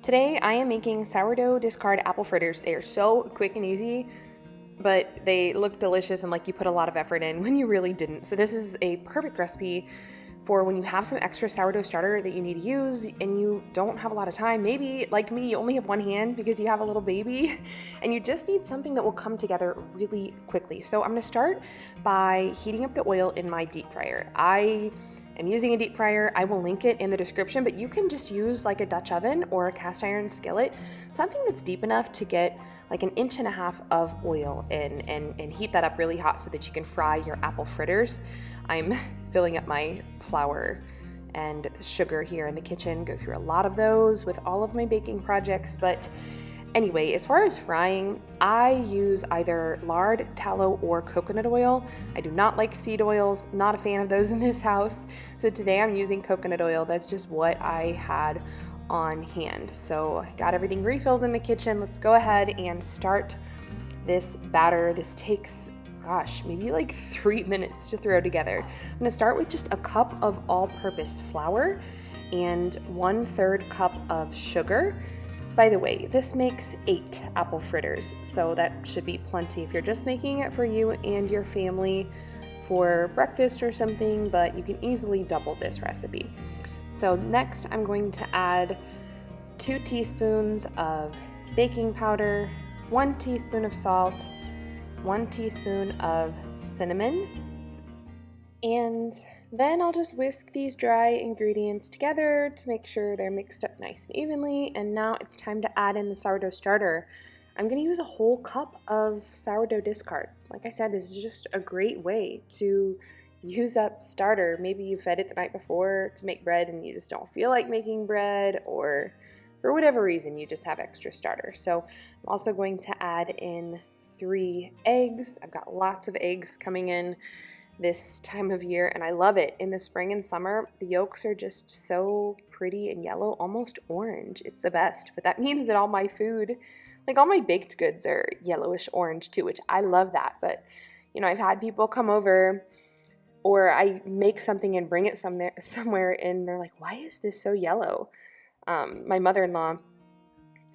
Today I am making sourdough discard apple fritters. They are so quick and easy, but they look delicious and like you put a lot of effort in when you really didn't. So this is a perfect recipe for when you have some extra sourdough starter that you need to use and you don't have a lot of time. Maybe like me, you only have one hand because you have a little baby and you just need something that will come together really quickly. So I'm gonna start by heating up the oil in my deep fryer. I'm using a deep fryer. I will link it in the description, but you can just use like a Dutch oven or a cast iron skillet, something that's deep enough to get like 1.5 inches of oil in and heat that up really hot so that you can fry your apple fritters. I'm filling up my flour and sugar here in the kitchen, go through a lot of those with all of my baking projects, but anyway, as far as frying, I use either lard, tallow, or coconut oil. I do not like seed oils, not a fan of those in this house. So today I'm using coconut oil. That's just what I had on hand. So I got everything refilled in the kitchen. Let's go ahead and start this batter. This takes, gosh, maybe like 3 minutes to throw together. I'm gonna start with just a cup of all-purpose flour and 1/3 cup of sugar. By the way, this makes 8 apple fritters, so that should be plenty if you're just making it for you and your family for breakfast or something, but you can easily double this recipe. So next I'm going to add 2 teaspoons of baking powder, 1 teaspoon of salt, 1 teaspoon of cinnamon, and then I'll just whisk these dry ingredients together to make sure they're mixed up nice and evenly. And now it's time to add in the sourdough starter. I'm going to use a whole cup of sourdough discard. Like I said, this is just a great way to use up starter. Maybe you fed it the night before to make bread and you just don't feel like making bread, or for whatever reason you just have extra starter. So I'm also going to add in 3 eggs. I've got lots of eggs coming in this time of year and I love it. In the spring and summer, the yolks are just so pretty and yellow, almost orange. It's the best, but that means that all my food, like all my baked goods, are yellowish orange too, which I love that. But you know, I've had people come over or I make something and bring it somewhere and they're like, why is this so yellow? My mother-in-law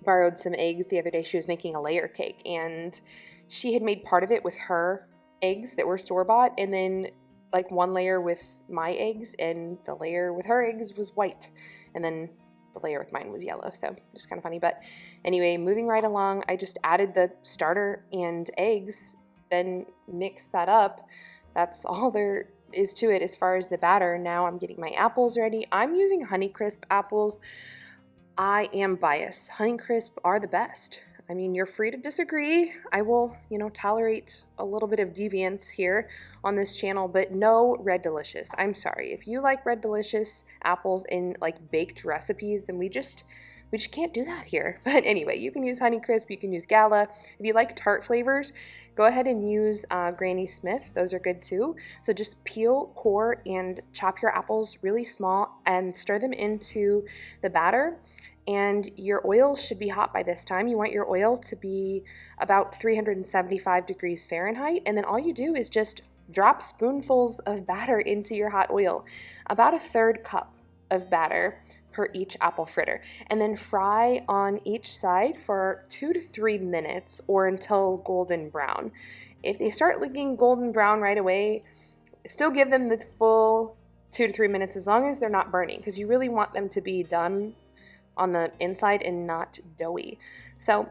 borrowed some eggs the other day. She was making a layer cake and she had made part of it with her eggs that were store-bought and then like one layer with my eggs and the layer with her eggs was white and then the layer with mine was yellow. So just kind of funny. But anyway, moving right along, I just added the starter and eggs, then mixed that up. That's all there is to it as far as the batter. Now I'm getting my apples ready. I'm using Honeycrisp apples. I am biased. Honeycrisp are the best. I mean, you're free to disagree. I will, tolerate a little bit of deviance here on this channel, but no Red Delicious. I'm sorry. If you like Red Delicious apples in like baked recipes, then we just can't do that here. But anyway, you can use Honeycrisp, you can use Gala. If you like tart flavors, go ahead and use Granny Smith. Those are good too. So just peel, core, and chop your apples really small and stir them into the batter. And your oil should be hot by this time. You want your oil to be about 375 degrees Fahrenheit. And then all you do is just drop spoonfuls of batter into your hot oil, about 1/3 cup of batter per each apple fritter. And then fry on each side for 2 to 3 minutes or until golden brown. If they start looking golden brown right away, still give them the full 2 to 3 minutes as long as they're not burning, because you really want them to be done on the inside and not doughy. So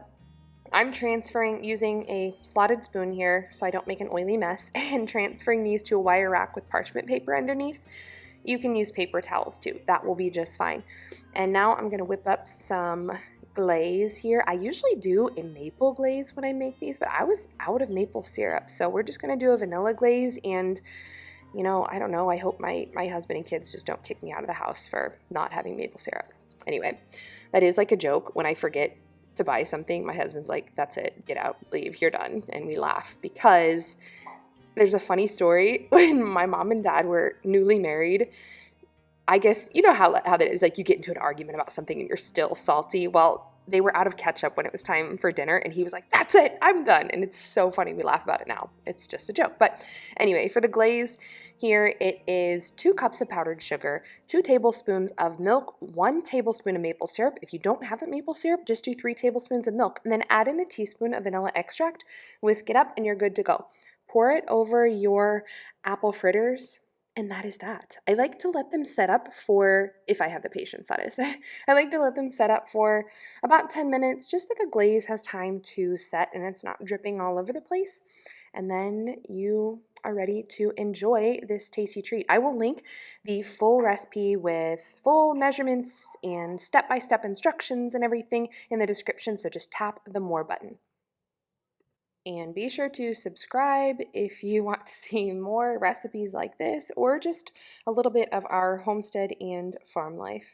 I'm transferring using a slotted spoon here so I don't make an oily mess and transferring these to a wire rack with parchment paper underneath. You can use paper towels too. That will be just fine. And now I'm going to whip up some glaze here. I usually do a maple glaze when I make these, but I was out of maple syrup. So we're just going to do a vanilla glaze and I don't know. I hope my husband and kids just don't kick me out of the house for not having maple syrup. Anyway, that is like a joke. When I forget to buy something, my husband's like, that's it, get out, leave, you're done. And we laugh because there's a funny story. When my mom and dad were newly married, I guess, you know how that is, like you get into an argument about something and you're still salty. Well, they were out of ketchup when it was time for dinner and he was like, that's it, I'm done. And it's so funny. We laugh about it now. It's just a joke. But anyway, for the glaze, Here it is 2 cups of powdered sugar, 2 tablespoons of milk, 1 tablespoon of maple syrup. If you don't have the maple syrup, just do 3 tablespoons of milk, and then add in a teaspoon of vanilla extract, whisk it up, and you're good to go. Pour it over your apple fritters, and that is that. I like to let them set up for, if I have the patience, that is. I like to let them set up for about 10 minutes, just so the glaze has time to set and it's not dripping all over the place. And then you are ready to enjoy this tasty treat. I will link the full recipe with full measurements and step-by-step instructions and everything in the description, so just tap the more button. And be sure to subscribe if you want to see more recipes like this or just a little bit of our homestead and farm life.